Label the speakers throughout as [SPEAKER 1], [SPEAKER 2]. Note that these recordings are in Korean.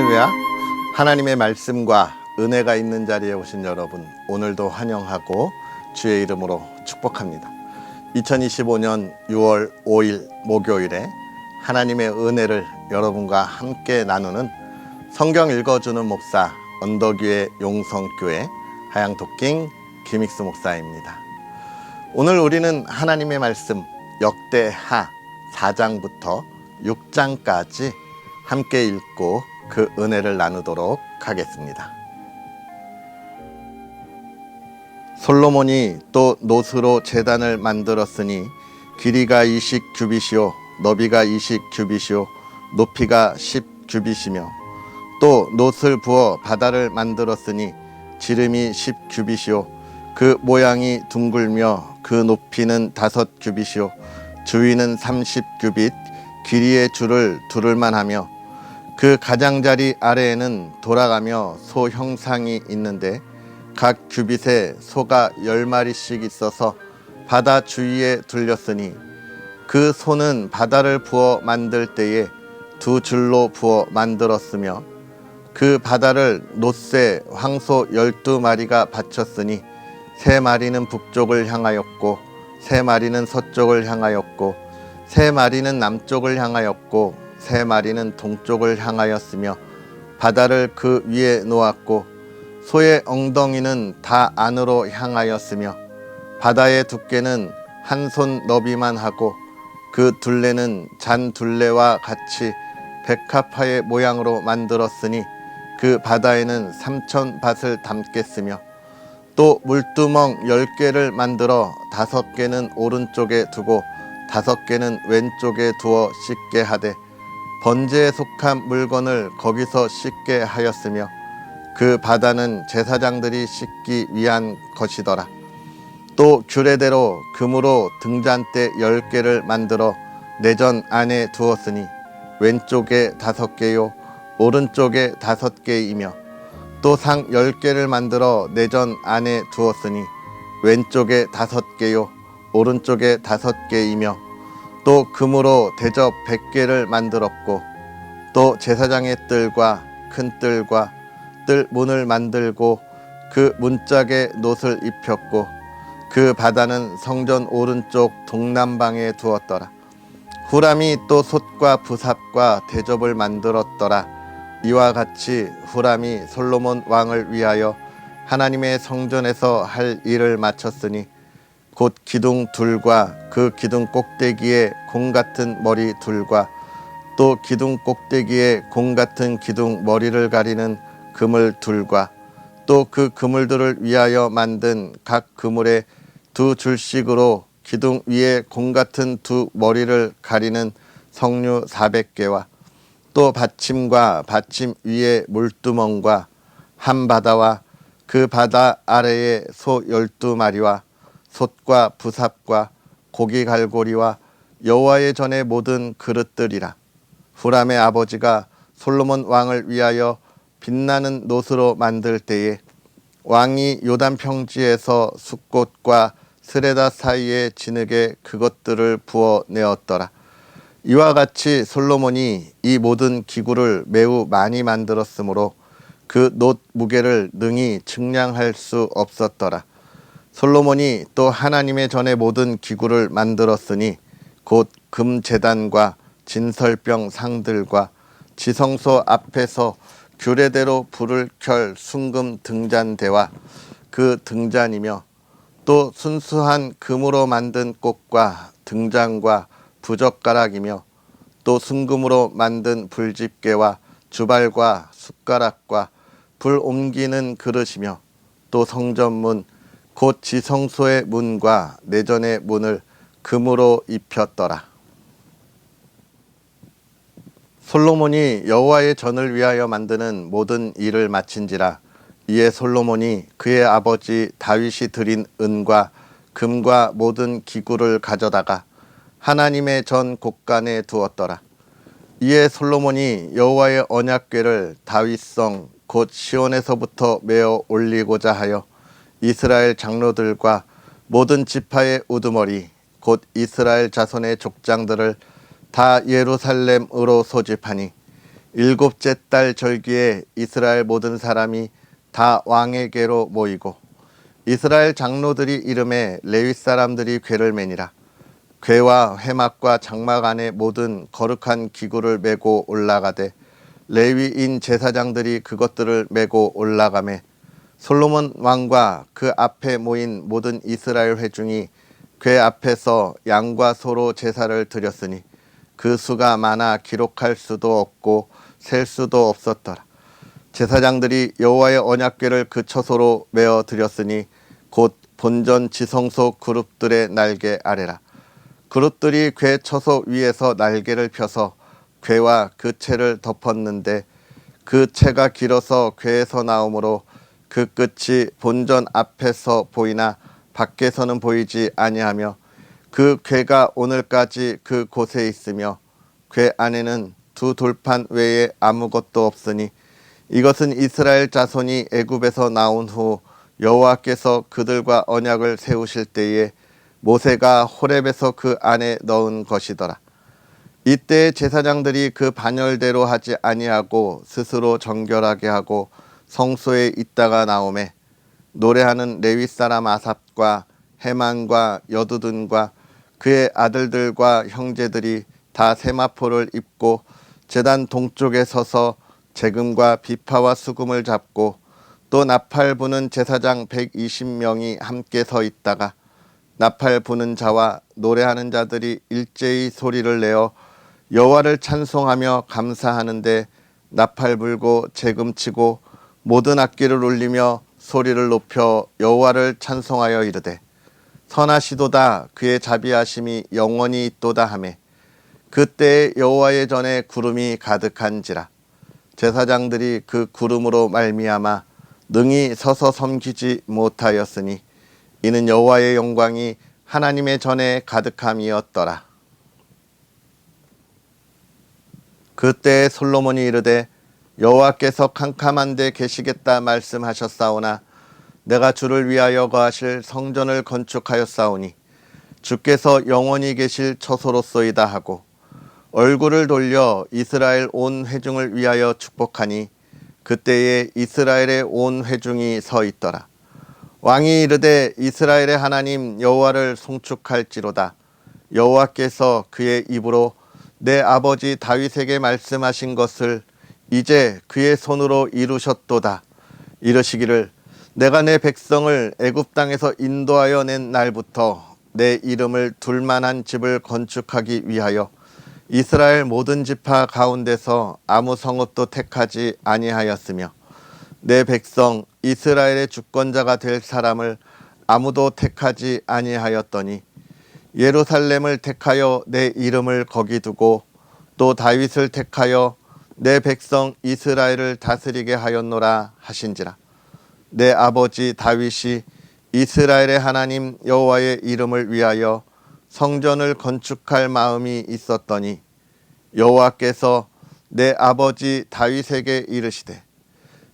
[SPEAKER 1] 할렐루야. 하나님의 말씀과 은혜가 있는 자리에 오신 여러분, 오늘도 환영하고 주의 이름으로 축복합니다. 2025년 6월 5일 목요일에 하나님의 은혜를 여러분과 함께 나누는 성경 읽어주는 목사 언덕위의 용성교회 하양토킹 김익수 목사입니다. 오늘 우리는 하나님의 말씀 역대하 4장부터 6장까지 함께 읽고 그 은혜를 나누도록 하겠습니다. 솔로몬이 또 놋으로 제단을 만들었으니 길이가 20규빗이요 너비가 20규빗이요 높이가 10규빗이며 또 놋을 부어 바다를 만들었으니 지름이 10규빗이요 그 모양이 둥글며 그 높이는 5규빗이요 주위는 30규빗 길이의 줄을 두를만 하며 그 가장자리 아래에는 돌아가며 소 형상이 있는데 각 규빗에 소가 10마리씩 있어서 바다 주위에 둘렸으니 그 소는 바다를 부어 만들 때에 2줄로 부어 만들었으며 그 바다를 놋에 황소 12마리가 받쳤으니 3마리는 북쪽을 향하였고 3마리는 서쪽을 향하였고 3마리는 남쪽을 향하였고 3마리는 동쪽을 향하였으며 바다를 그 위에 놓았고 소의 엉덩이는 다 안으로 향하였으며 바다의 두께는 한 손 너비만 하고 그 둘레는 잔 둘레와 같이 백합화의 모양으로 만들었으니 그 바다에는 3,000밭을 담겠으며 또 물두멍 10개를 만들어 5개는 오른쪽에 두고 5개는 왼쪽에 두어 씻게 하되 번제에 속한 물건을 거기서 씻게 하였으며 그 바다는 제사장들이 씻기 위한 것이더라. 또 규례대로 금으로 등잔대 10개를 만들어 내전 안에 두었으니 왼쪽에 5개요 오른쪽에 5개이며 또 상 10개를 만들어 내전 안에 두었으니 왼쪽에 5개요 오른쪽에 5개이며 또 금으로 대접 100개를 만들었고 또 제사장의 뜰과 큰 뜰과 뜰 문을 만들고 그 문짝에 놋을 입혔고 그 바다는 성전 오른쪽 동남방에 두었더라. 후람이 또 솥과 부삽과 대접을 만들었더라. 이와 같이 후람이 솔로몬 왕을 위하여 하나님의 성전에서 할 일을 마쳤으니 곧 기둥 둘과 그 기둥 꼭대기에 공 같은 머리 둘과 또 기둥 꼭대기에 공 같은 기둥 머리를 가리는 그물 둘과 또 그 그물들을 위하여 만든 각 그물에 2줄씩으로 기둥 위에 공 같은 2 머리를 가리는 석류 400개와 또 받침과 받침 위에 물두멍과 한 바다와 그 바다 아래에 소 12마리와 솥과 부삽과 고기 갈고리와 여호와의 전의 모든 그릇들이라. 후람의 아버지가 솔로몬 왕을 위하여 빛나는 놋으로 만들 때에 왕이 요단 평지에서 숫꽃과 스레다 사이의 진흙에 그것들을 부어 내었더라. 이와 같이 솔로몬이 이 모든 기구를 매우 많이 만들었으므로 그 놋 무게를 능히 측량할 수 없었더라. 솔로몬이 또 하나님의 전의 모든 기구를 만들었으니 곧 금제단과 진설병 상들과 지성소 앞에서 규례대로 불을 켤 순금 등잔대와 그 등잔이며 또 순수한 금으로 만든 꽃과 등잔과 부젓가락이며 또 순금으로 만든 불집게와 주발과 숟가락과 불 옮기는 그릇이며 또 성전문 곧 지성소의 문과 내전의 문을 금으로 입혔더라. 솔로몬이 여호와의 전을 위하여 만드는 모든 일을 마친지라. 이에 솔로몬이 그의 아버지 다윗이 드린 은과 금과 모든 기구를 가져다가 하나님의 전 곳간에 두었더라. 이에 솔로몬이 여호와의 언약궤를 다윗성 곧 시온에서부터 메어 올리고자 하여 이스라엘 장로들과 모든 지파의 우두머리 곧 이스라엘 자손의 족장들을 다 예루살렘으로 소집하니 일곱째 달 절기에 이스라엘 모든 사람이 다 왕에게로 모이고 이스라엘 장로들이 이름에 레위 사람들이 궤를 매니라. 궤와 회막과 장막 안에 모든 거룩한 기구를 메고 올라가되 레위인 제사장들이 그것들을 메고 올라가매 솔로몬 왕과 그 앞에 모인 모든 이스라엘 회중이 궤 앞에서 양과 소로 제사를 드렸으니 그 수가 많아 기록할 수도 없고 셀 수도 없었더라. 제사장들이 여호와의 언약궤를 그 처소로 메어 드렸으니 곧 본전 지성소 그룹들의 날개 아래라. 그룹들이 궤 처소 위에서 날개를 펴서 궤와 그 채를 덮었는데 그 채가 길어서 궤에서 나오므로 그 끝이 본전 앞에서 보이나 밖에서는 보이지 아니하며 그 궤가 오늘까지 그 곳에 있으며 궤 안에는 두 돌판 외에 아무것도 없으니 이것은 이스라엘 자손이 애굽에서 나온 후 여호와께서 그들과 언약을 세우실 때에 모세가 호렙에서 그 안에 넣은 것이더라. 이때 제사장들이 그 반열대로 하지 아니하고 스스로 정결하게 하고 성소에 있다가 나오매 노래하는 레위 사람 아삽과 헤만과 여두둔과 그의 아들들과 형제들이 다 세마포를 입고 제단 동쪽에 서서 재금과 비파와 수금을 잡고 또 나팔 부는 제사장 120명이 함께 서 있다가 나팔 부는 자와 노래하는 자들이 일제히 소리를 내어 여호와를 찬송하며 감사하는데 나팔 불고 재금 치고 모든 악기를 울리며 소리를 높여 여호와를 찬송하여 이르되 선하시도다 그의 자비하심이 영원히 있도다 하매 그때 여호와의 전에 구름이 가득한지라. 제사장들이 그 구름으로 말미암아 능히 서서 섬기지 못하였으니 이는 여호와의 영광이 하나님의 전에 가득함이었더라. 그때 솔로몬이 이르되 여호와께서 캄캄한 데 계시겠다 말씀하셨사오나 내가 주를 위하여 거하실 성전을 건축하였사오니 주께서 영원히 계실 처소로소이다 하고 얼굴을 돌려 이스라엘 온 회중을 위하여 축복하니 그때에 이스라엘의 온 회중이 서 있더라. 왕이 이르되 이스라엘의 하나님 여호와를 송축할지로다. 여호와께서 그의 입으로 내 아버지 다윗에게 말씀하신 것을 이제 그의 손으로 이루셨도다. 이르시기를 내가 내 백성을 애굽 땅에서 인도하여 낸 날부터 내 이름을 둘 만한 집을 건축하기 위하여 이스라엘 모든 지파 가운데서 아무 성읍도 택하지 아니하였으며 내 백성 이스라엘의 주권자가 될 사람을 아무도 택하지 아니하였더니 예루살렘을 택하여 내 이름을 거기 두고 또 다윗을 택하여 내 백성 이스라엘을 다스리게 하였노라 하신지라. 내 아버지 다윗이 이스라엘의 하나님 여호와의 이름을 위하여 성전을 건축할 마음이 있었더니 여호와께서 내 아버지 다윗에게 이르시되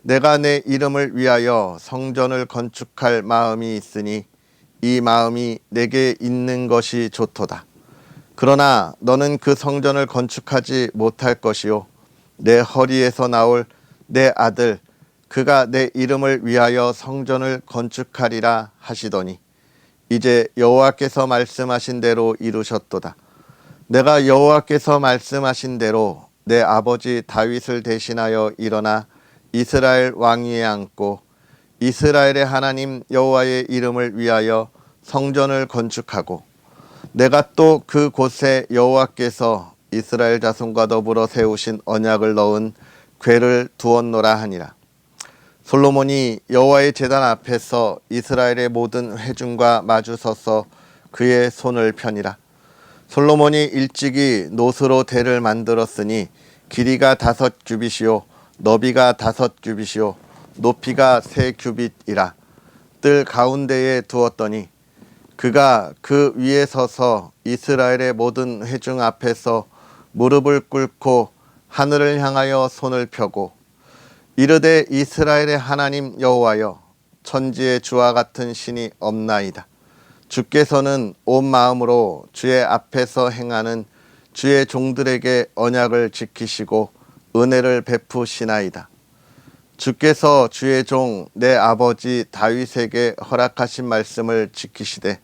[SPEAKER 1] 내가 내 이름을 위하여 성전을 건축할 마음이 있으니 이 마음이 내게 있는 것이 좋도다. 그러나 너는 그 성전을 건축하지 못할 것이요 내 허리에서 나올 내 아들 그가 내 이름을 위하여 성전을 건축하리라 하시더니 이제 여호와께서 말씀하신 대로 이루셨도다. 내가 여호와께서 말씀하신 대로 내 아버지 다윗을 대신하여 일어나 이스라엘 왕위에 앉고 이스라엘의 하나님 여호와의 이름을 위하여 성전을 건축하고 내가 또 그 곳에 여호와께서 이스라엘 자손과 더불어 세우신 언약을 넣은 궤를 두었노라 하니라. 솔로몬이 여호와의 제단 앞에서 이스라엘의 모든 회중과 마주 서서 그의 손을 펴니라. 솔로몬이 일찍이 노스로 대를 만들었으니 길이가 5규빗이요 너비가 5규빗이요 높이가 3규빗이라. 뜰 가운데에 두었더니 그가 그 위에 서서 이스라엘의 모든 회중 앞에서 무릎을 꿇고 하늘을 향하여 손을 펴고 이르되 이스라엘의 하나님 여호와여 천지의 주와 같은 신이 없나이다. 주께서는 온 마음으로 주의 앞에서 행하는 주의 종들에게 언약을 지키시고 은혜를 베푸시나이다. 주께서 주의 종 내 아버지 다윗에게 허락하신 말씀을 지키시되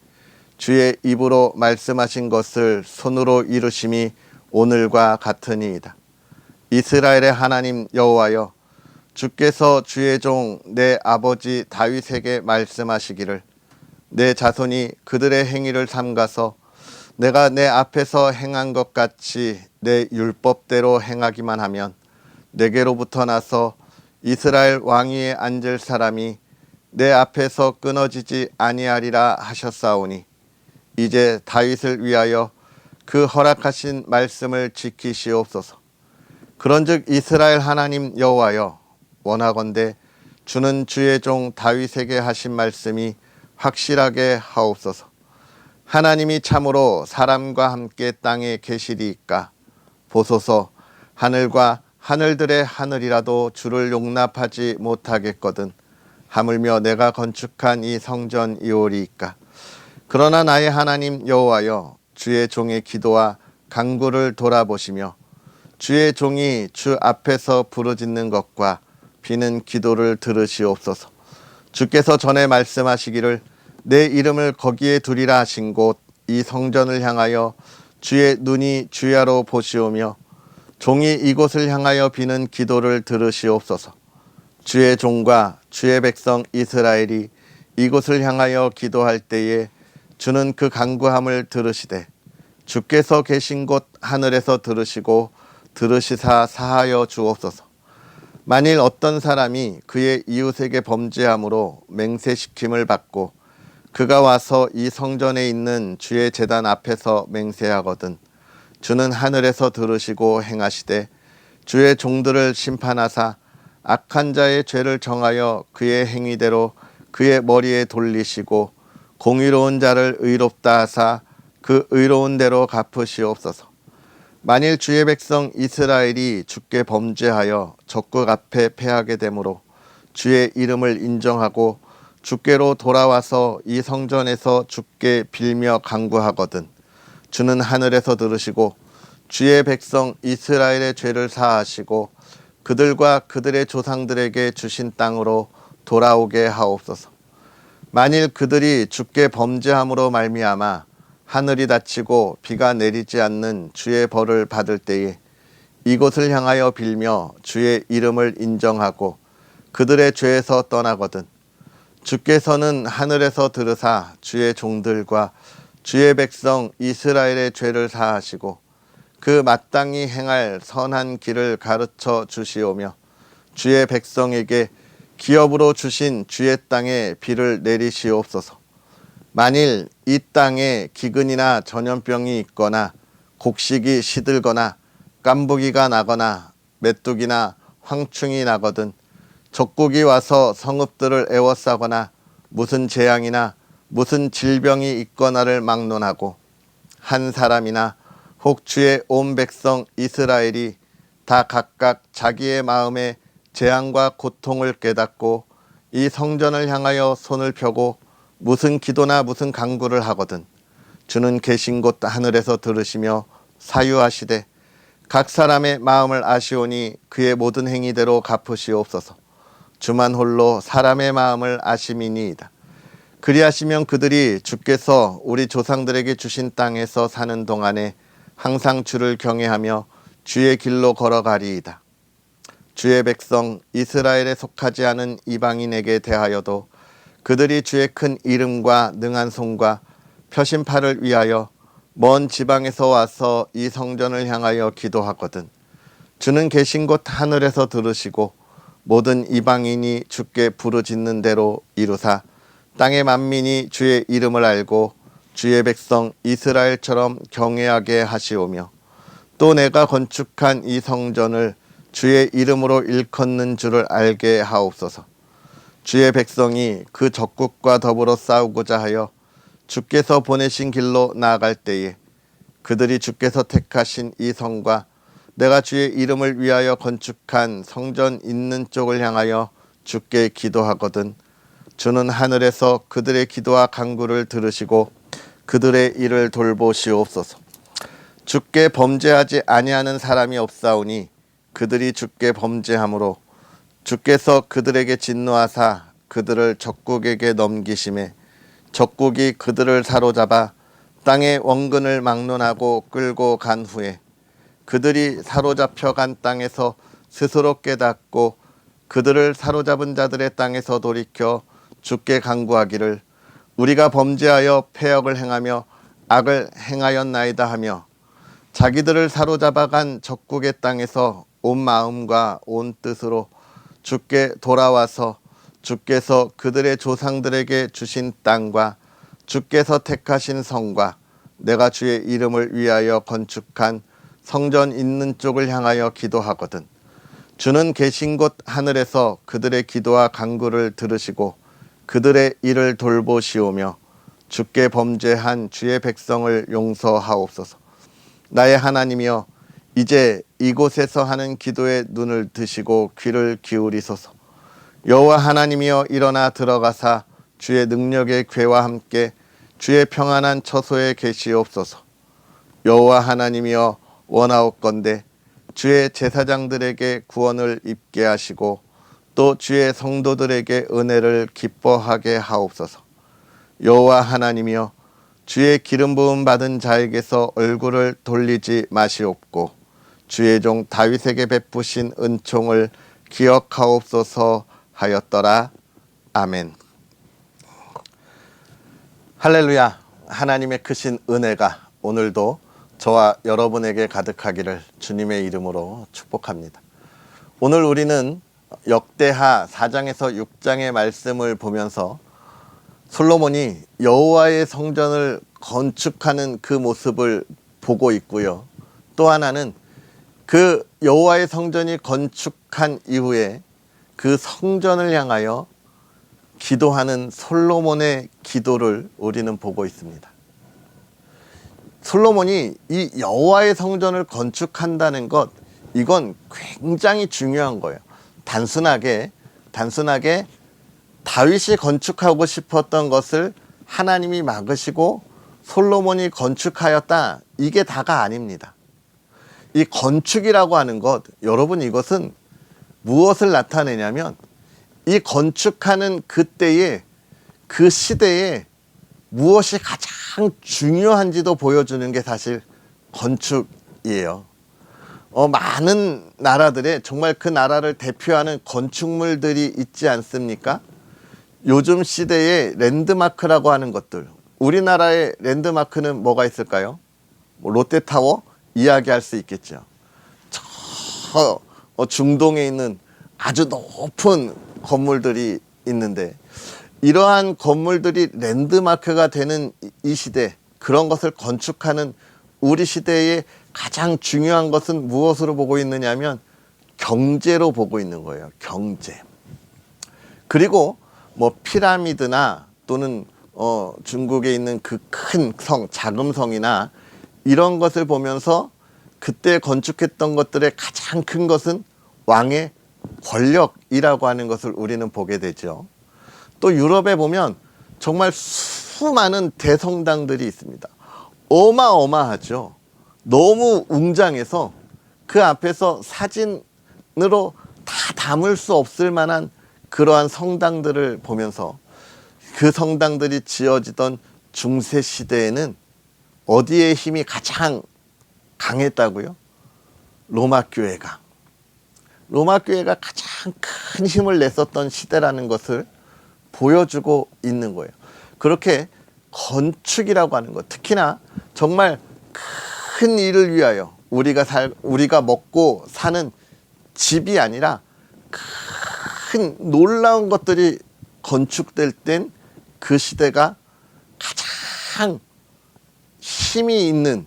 [SPEAKER 1] 주의 입으로 말씀하신 것을 손으로 이루심이 오늘과 같으니이다. 이스라엘의 하나님 여호와여, 주께서 주의 종 내 아버지 다윗에게 말씀하시기를 내 자손이 그들의 행위를 삼가서 내가 내 앞에서 행한 것 같이 내 율법대로 행하기만 하면 내게로부터 나서 이스라엘 왕위에 앉을 사람이 내 앞에서 끊어지지 아니하리라 하셨사오니 이제 다윗을 위하여 그 허락하신 말씀을 지키시옵소서. 그런즉 이스라엘 하나님 여호와여, 원하건대 주는 주의 종 다윗에게 하신 말씀이 확실하게 하옵소서. 하나님이 참으로 사람과 함께 땅에 계시리이까. 보소서, 하늘과 하늘들의 하늘이라도 주를 용납하지 못하겠거든 하물며 내가 건축한 이 성전이오리이까. 그러나 나의 하나님 여호와여, 주의 종의 기도와 간구를 돌아보시며 주의 종이 주 앞에서 부르짖는 것과 비는 기도를 들으시옵소서. 주께서 전에 말씀하시기를 내 이름을 거기에 두리라 하신 곳 이 성전을 향하여 주의 눈이 주야로 보시오며 종이 이곳을 향하여 비는 기도를 들으시옵소서. 주의 종과 주의 백성 이스라엘이 이곳을 향하여 기도할 때에 주는 그 간구함을 들으시되 주께서 계신 곳 하늘에서 들으시고 들으시사 사하여 주옵소서. 만일 어떤 사람이 그의 이웃에게 범죄함으로 맹세시킴을 받고 그가 와서 이 성전에 있는 주의 제단 앞에서 맹세하거든 주는 하늘에서 들으시고 행하시되 주의 종들을 심판하사 악한 자의 죄를 정하여 그의 행위대로 그의 머리에 돌리시고 공의로운 자를 의롭다 하사 그 의로운 대로 갚으시옵소서. 만일 주의 백성 이스라엘이 주께 범죄하여 적국 앞에 패하게 되므로 주의 이름을 인정하고 주께로 돌아와서 이 성전에서 주께 빌며 간구하거든 주는 하늘에서 들으시고 주의 백성 이스라엘의 죄를 사하시고 그들과 그들의 조상들에게 주신 땅으로 돌아오게 하옵소서. 만일 그들이 주께 범죄함으로 말미암아 하늘이 닫히고 비가 내리지 않는 주의 벌을 받을 때에 이곳을 향하여 빌며 주의 이름을 인정하고 그들의 죄에서 떠나거든 주께서는 하늘에서 들으사 주의 종들과 주의 백성 이스라엘의 죄를 사하시고 그 마땅히 행할 선한 길을 가르쳐 주시오며 주의 백성에게 기업으로 주신 주의 땅에 비를 내리시옵소서. 만일 이 땅에 기근이나 전염병이 있거나 곡식이 시들거나 깐부기가 나거나 메뚜기나 황충이 나거든 적국이 와서 성읍들을 에워싸거나 무슨 재앙이나 무슨 질병이 있거나를 막론하고 한 사람이나 혹 주의 온 백성 이스라엘이 다 각각 자기의 마음에 재앙과 고통을 깨닫고 이 성전을 향하여 손을 펴고 무슨 기도나 무슨 간구를 하거든 주는 계신 곳 하늘에서 들으시며 사유하시되 각 사람의 마음을 아시오니 그의 모든 행위대로 갚으시옵소서. 주만 홀로 사람의 마음을 아심이니이다. 그리하시면 그들이 주께서 우리 조상들에게 주신 땅에서 사는 동안에 항상 주를 경외하며 주의 길로 걸어가리이다. 주의 백성 이스라엘에 속하지 않은 이방인에게 대하여도 그들이 주의 큰 이름과 능한 손과 펴신 팔을 위하여 먼 지방에서 와서 이 성전을 향하여 기도하거든 주는 계신 곳 하늘에서 들으시고 모든 이방인이 주께 부르짖는 대로 이루사 땅의 만민이 주의 이름을 알고 주의 백성 이스라엘처럼 경외하게 하시오며 또 내가 건축한 이 성전을 주의 이름으로 일컫는 줄을 알게 하옵소서. 주의 백성이 그 적국과 더불어 싸우고자 하여 주께서 보내신 길로 나아갈 때에 그들이 주께서 택하신 이 성과 내가 주의 이름을 위하여 건축한 성전 있는 쪽을 향하여 주께 기도하거든 주는 하늘에서 그들의 기도와 간구를 들으시고 그들의 일을 돌보시옵소서. 주께 범죄하지 아니하는 사람이 없사오니 그들이 주께 범죄함으로 주께서 그들에게 진노하사 그들을 적국에게 넘기심에 적국이 그들을 사로잡아 땅의 원근을 막론하고 끌고 간 후에 그들이 사로잡혀 간 땅에서 스스로 깨닫고 그들을 사로잡은 자들의 땅에서 돌이켜 주께 간구하기를 우리가 범죄하여 패역을 행하며 악을 행하였나이다 하며 자기들을 사로잡아 간 적국의 땅에서 온 마음과 온 뜻으로 주께 돌아와서 주께서 그들의 조상들에게 주신 땅과 주께서 택하신 성과 내가 주의 이름을 위하여 건축한 성전 있는 쪽을 향하여 기도하거든 주는 계신 곳 하늘에서 그들의 기도와 간구를 들으시고 그들의 일을 돌보시오며 주께 범죄한 주의 백성을 용서하옵소서. 나의 하나님이여 이제 이곳에서 하는 기도에 눈을 드시고 귀를 기울이소서. 여호와 하나님이여 일어나 들어가사 주의 능력의 궤와 함께 주의 평안한 처소에 계시옵소서. 여호와 하나님이여 원하옵건대 주의 제사장들에게 구원을 입게 하시고 또 주의 성도들에게 은혜를 기뻐하게 하옵소서. 여호와 하나님이여 주의 기름 부음 받은 자에게서 얼굴을 돌리지 마시옵고 주의 종 다윗에게 베푸신 은총을 기억하옵소서 하였더라. 아멘. 할렐루야. 하나님의 크신 은혜가 오늘도 저와 여러분에게 가득하기를 주님의 이름으로 축복합니다. 오늘 우리는 역대하 4장에서 6장의 말씀을 보면서 솔로몬이 여호와의 성전을 건축하는 그 모습을 보고 있고요. 또 하나는 그 여호와의 성전이 건축한 이후에 그 성전을 향하여 기도하는 솔로몬의 기도를 우리는 보고 있습니다. 솔로몬이 이 여호와의 성전을 건축한다는 것, 이건 굉장히 중요한 거예요. 단순하게 다윗이 건축하고 싶었던 것을 하나님이 막으시고 솔로몬이 건축하였다, 이게 다가 아닙니다. 이 건축이라고 하는 것, 여러분 이것은 무엇을 나타내냐면 이 건축하는 그때에 그 시대에 무엇이 가장 중요한지도 보여주는 게 사실 건축이에요. 많은 나라들에 정말 그 나라를 대표하는 건축물들이 있지 않습니까? 요즘 시대의 랜드마크라고 하는 것들, 우리나라의 랜드마크는 뭐가 있을까요? 롯데타워 이야기할 수 있겠죠. 저 중동에 있는 아주 높은 건물들이 있는데 이러한 건물들이 랜드마크가 되는 이 시대, 그런 것을 건축하는 우리 시대의 가장 중요한 것은 무엇으로 보고 있느냐면 경제로 보고 있는 거예요. 경제. 그리고 뭐 피라미드나 또는 중국에 있는 그 큰 성, 자금성이나 이런 것을 보면서 그때 건축했던 것들의 가장 큰 것은 왕의 권력이라고 하는 것을 우리는 보게 되죠. 또 유럽에 보면 정말 수많은 대성당들이 있습니다. 어마어마하죠. 너무 웅장해서 그 앞에서 사진으로 다 담을 수 없을 만한 그러한 성당들을 보면서 그 성당들이 지어지던 중세 시대에는 어디에 힘이 가장 강했다고요? 로마 교회가 가장 큰 힘을 냈었던 시대라는 것을 보여주고 있는 거예요. 그렇게 건축이라고 하는 것, 특히나 정말 큰 일을 위하여 우리가 먹고 사는 집이 아니라 큰 놀라운 것들이 건축될 땐 그 시대가 가장 힘이 있는,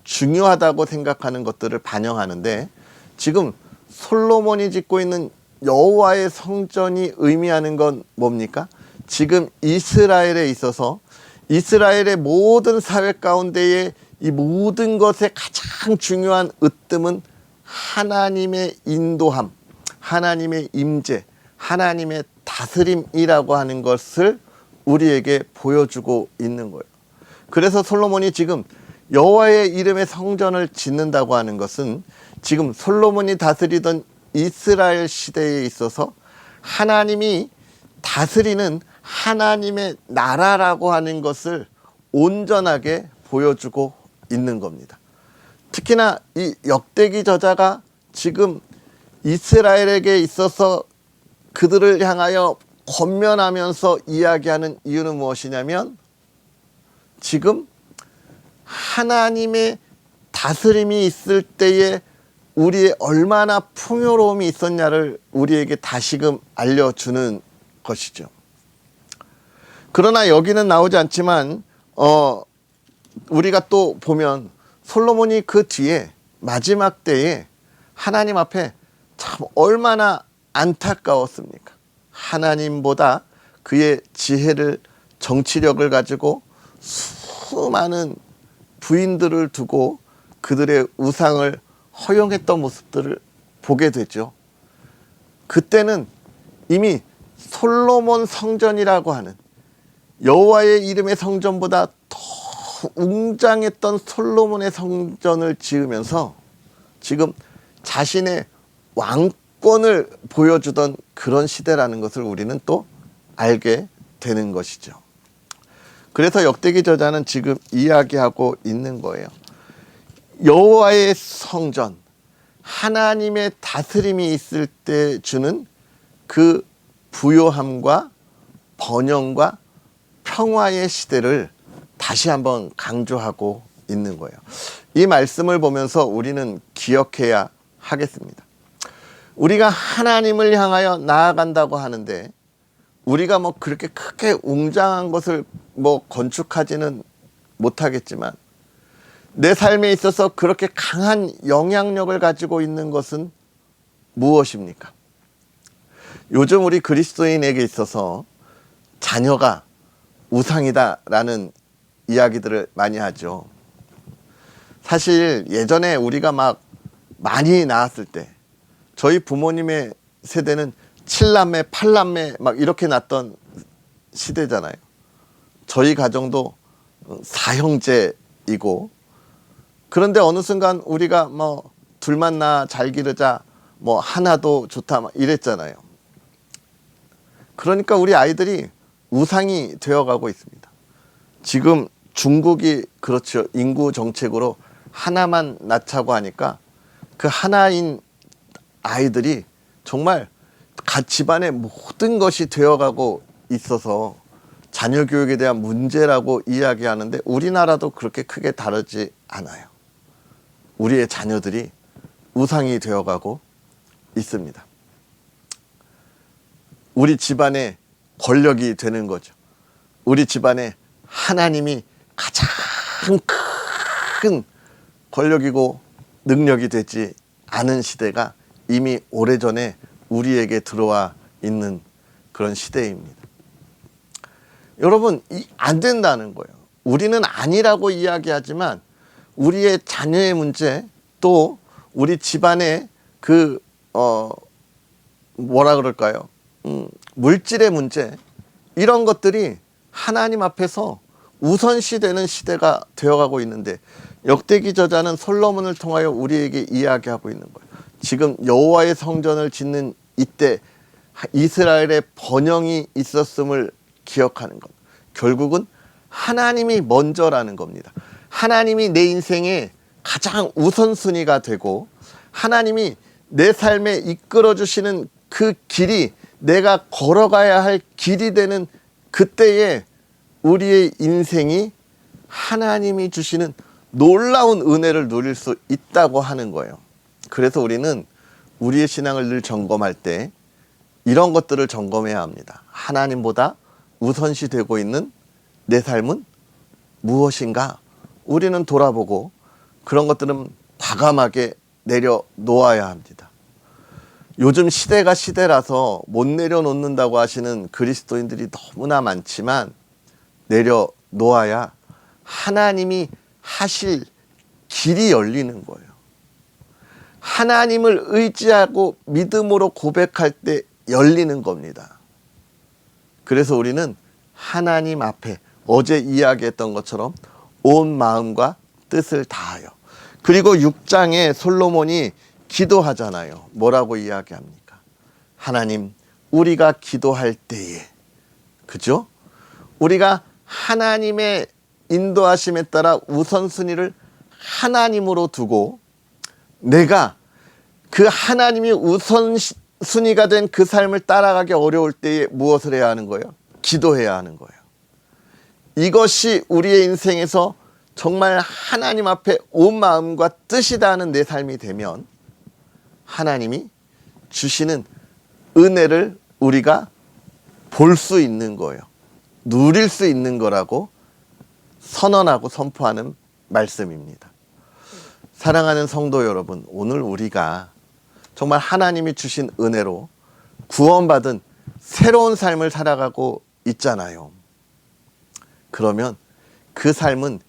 [SPEAKER 1] 중요하다고 생각하는 것들을 반영하는데, 지금 솔로몬이 짓고 있는 여호와의 성전이 의미하는 건 뭡니까? 지금 이스라엘에 있어서 이스라엘의 모든 사회 가운데에 이 모든 것의 가장 중요한 으뜸은 하나님의 인도함, 하나님의 임재, 하나님의 다스림이라고 하는 것을 우리에게 보여주고 있는 거예요. 그래서 솔로몬이 지금 여호와의 이름의 성전을 짓는다고 하는 것은 지금 솔로몬이 다스리던 이스라엘 시대에 있어서 하나님이 다스리는 하나님의 나라라고 하는 것을 온전하게 보여주고 있는 겁니다. 특히나 이 역대기 저자가 지금 이스라엘에게 있어서 그들을 향하여 권면하면서 이야기하는 이유는 무엇이냐면 지금 하나님의 다스림이 있을 때에 우리의 얼마나 풍요로움이 있었냐를 우리에게 다시금 알려주는 것이죠. 그러나 여기는 나오지 않지만 우리가 또 보면 솔로몬이 그 뒤에 마지막 때에 하나님 앞에 참 얼마나 안타까웠습니까? 하나님보다 그의 지혜를 정치력을 가지고 수많은 부인들을 두고 그들의 우상을 허용했던 모습들을 보게 되죠. 그때는 이미 솔로몬 성전이라고 하는 여호와의 이름의 성전보다 더 웅장했던 솔로몬의 성전을 지으면서 지금 자신의 왕권을 보여주던 그런 시대라는 것을 우리는 또 알게 되는 것이죠. 그래서 역대기 저자는 지금 이야기하고 있는 거예요. 여호와의 성전, 하나님의 다스림이 있을 때 주는 그 부요함과 번영과 평화의 시대를 다시 한번 강조하고 있는 거예요. 이 말씀을 보면서 우리는 기억해야 하겠습니다. 우리가 하나님을 향하여 나아간다고 하는데 우리가 뭐 그렇게 크게 웅장한 것을 뭐 건축하지는 못하겠지만 내 삶에 있어서 그렇게 강한 영향력을 가지고 있는 것은 무엇입니까? 요즘 우리 그리스도인에게 있어서 자녀가 우상이다라는 이야기들을 많이 하죠. 사실 예전에 우리가 막 많이 낳았을 때 저희 부모님의 세대는 7남매, 8남매 막 이렇게 낳던 시대잖아요. 저희 가정도 4형제이고 그런데 어느 순간 우리가 뭐 둘만 낳아 잘 기르자 뭐 하나도 좋다 막 이랬잖아요. 그러니까 우리 아이들이 우상이 되어가고 있습니다. 지금 중국이 그렇죠. 인구 정책으로 하나만 낳자고 하니까 그 하나인 아이들이 정말 집안의 모든 것이 되어가고 있어서 자녀 교육에 대한 문제라고 이야기하는데 우리나라도 그렇게 크게 다르지 않아요. 우리의 자녀들이 우상이 되어가고 있습니다. 우리 집안의 권력이 되는 거죠. 우리 집안에 하나님이 가장 큰 권력이고 능력이 되지 않은 시대가 이미 오래전에 우리에게 들어와 있는 그런 시대입니다. 여러분, 안 된다는 거예요. 우리는 아니라고 이야기하지만 우리의 자녀의 문제 또 우리 집안의 그 뭐라 그럴까요? 물질의 문제 이런 것들이 하나님 앞에서 우선시되는 시대가 되어가고 있는데 역대기 저자는 솔로몬을 통하여 우리에게 이야기하고 있는 거예요. 지금 여호와의 성전을 짓는 이때 이스라엘의 번영이 있었음을 기억하는 것. 결국은 하나님이 먼저라는 겁니다. 하나님이 내 인생의 가장 우선순위가 되고 하나님이 내 삶에 이끌어 주시는 그 길이 내가 걸어가야 할 길이 되는 그때에 우리의 인생이 하나님이 주시는 놀라운 은혜를 누릴 수 있다고 하는 거예요. 그래서 우리는 우리의 신앙을 늘 점검할 때 이런 것들을 점검해야 합니다. 하나님보다 우선시 되고 있는 내 삶은 무엇인가? 우리는 돌아보고 그런 것들은 과감하게 내려놓아야 합니다. 요즘 시대가 시대라서 못 내려놓는다고 하시는 그리스도인들이 너무나 많지만 내려놓아야 하나님이 하실 길이 열리는 거예요. 하나님을 의지하고 믿음으로 고백할 때 열리는 겁니다. 그래서 우리는 하나님 앞에 어제 이야기했던 것처럼 온 마음과 뜻을 다하여. 그리고 6장에 솔로몬이 기도하잖아요. 뭐라고 이야기합니까? 하나님, 우리가 기도할 때에, 그죠? 우리가 하나님의 인도하심에 따라 우선순위를 하나님으로 두고 내가 그 하나님이 우선순위가 된 그 삶을 따라가기 어려울 때에 무엇을 해야 하는 거예요? 기도해야 하는 거예요. 이것이 우리의 인생에서 정말 하나님 앞에 온 마음과 뜻이 다하는 내 삶이 되면 하나님이 주시는 은혜를 우리가 볼 수 있는 거예요. 누릴 수 있는 거라고 선언하고 선포하는 말씀입니다. 사랑하는 성도 여러분, 오늘 우리가 정말 하나님이 주신 은혜로 구원받은 새로운 삶을 살아가고 있잖아요. 그러면 그 삶은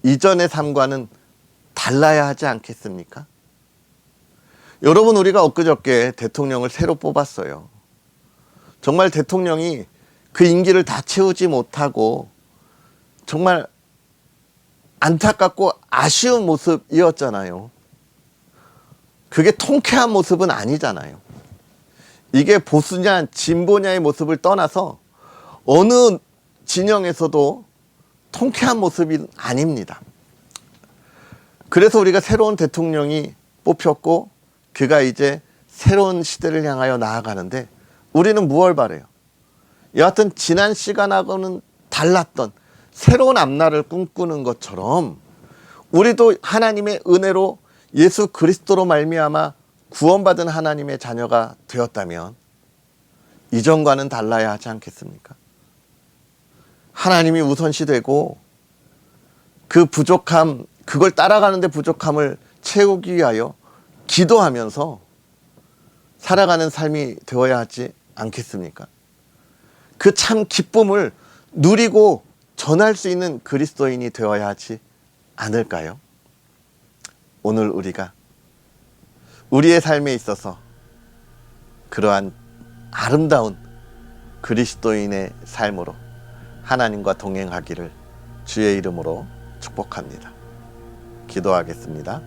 [SPEAKER 1] 이전의 삶과는 달라야 하지 않겠습니까? 여러분, 우리가 엊그저께 대통령을 새로 뽑았어요. 정말 대통령이 그 임기를 다 채우지 못하고 정말 안타깝고 아쉬운 모습이었잖아요. 그게 통쾌한 모습은 아니잖아요. 이게 보수냐 진보냐의 모습을 떠나서 어느 진영에서도 통쾌한 모습이 아닙니다. 그래서 우리가 새로운 대통령이 뽑혔고 그가 이제 새로운 시대를 향하여 나아가는데 우리는 무엇을 바라요? 여하튼 지난 시간하고는 달랐던 새로운 앞날을 꿈꾸는 것처럼 우리도 하나님의 은혜로 예수 그리스도로 말미암아 구원받은 하나님의 자녀가 되었다면 이전과는 달라야 하지 않겠습니까? 하나님이 우선시 되고 그 부족함, 그걸 따라가는데 부족함을 채우기 위하여 기도하면서 살아가는 삶이 되어야 하지 않겠습니까? 그 참 기쁨을 누리고 전할 수 있는 그리스도인이 되어야 하지 않을까요? 오늘 우리가 우리의 삶에 있어서 그러한 아름다운 그리스도인의 삶으로 하나님과 동행하기를 주의 이름으로 축복합니다. 기도하겠습니다.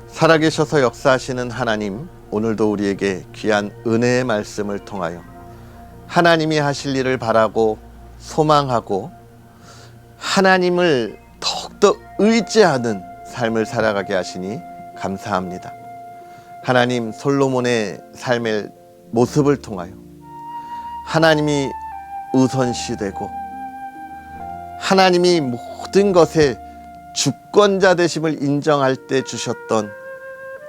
[SPEAKER 1] 살아계셔서 역사하시는 하나님, 오늘도 우리에게 귀한 은혜의 말씀을 통하여 하나님이 하실 일을 바라고 소망하고 하나님을 더욱더 의지하는 삶을 살아가게 하시니 감사합니다. 하나님, 솔로몬의 삶의 모습을 통하여 하나님이 우선시 되고 하나님이 모든 것의 주권자 되심을 인정할 때 주셨던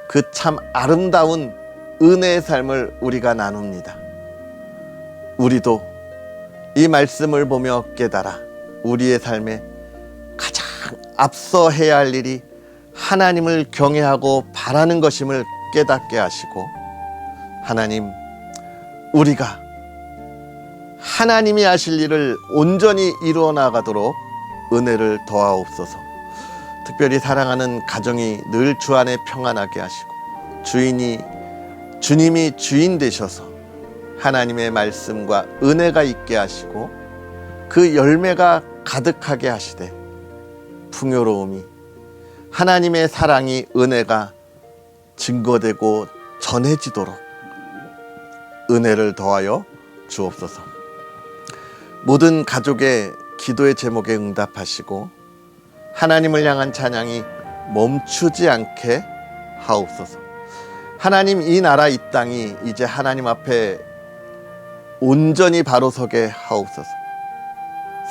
[SPEAKER 1] 그 참 아름다운 은혜의 삶을 우리가 나눕니다. 우리도 이 말씀을 보며 깨달아 우리의 삶에 가장 앞서 해야 할 일이 하나님을 경외하고 바라는 것임을 깨닫게 하시고, 하나님, 우리가 하나님이 하실 일을 온전히 이루어 나가도록 은혜를 더하옵소서. 특별히 사랑하는 가정이 늘 주 안에 평안하게 하시고 주님이 주인 되셔서 하나님의 말씀과 은혜가 있게 하시고 그 열매가 가득하게 하시되 풍요로움이, 하나님의 사랑이, 은혜가 증거되고 전해지도록 은혜를 더하여 주옵소서. 모든 가족의 기도의 제목에 응답하시고 하나님을 향한 찬양이 멈추지 않게 하옵소서. 하나님, 이 나라 이 땅이 이제 하나님 앞에 온전히 바로 서게 하옵소서.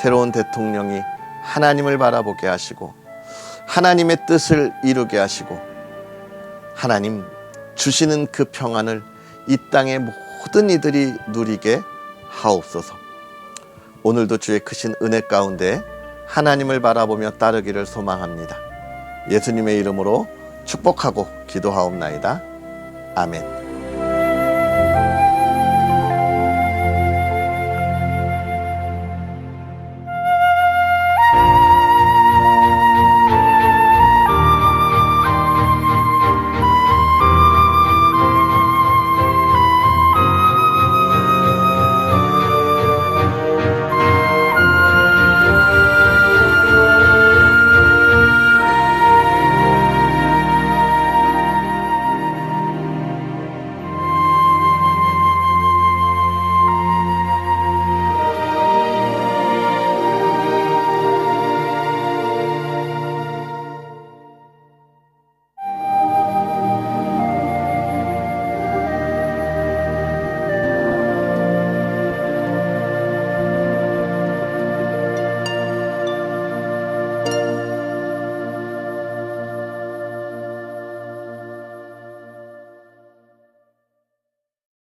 [SPEAKER 1] 새로운 대통령이 하나님을 바라보게 하시고 하나님의 뜻을 이루게 하시고 하나님 주시는 그 평안을 이 땅의 모든 이들이 누리게 하옵소서. 오늘도 주의 크신 은혜 가운데 하나님을 바라보며 따르기를 소망합니다. 예수님의 이름으로 축복하고 기도하옵나이다. 아멘.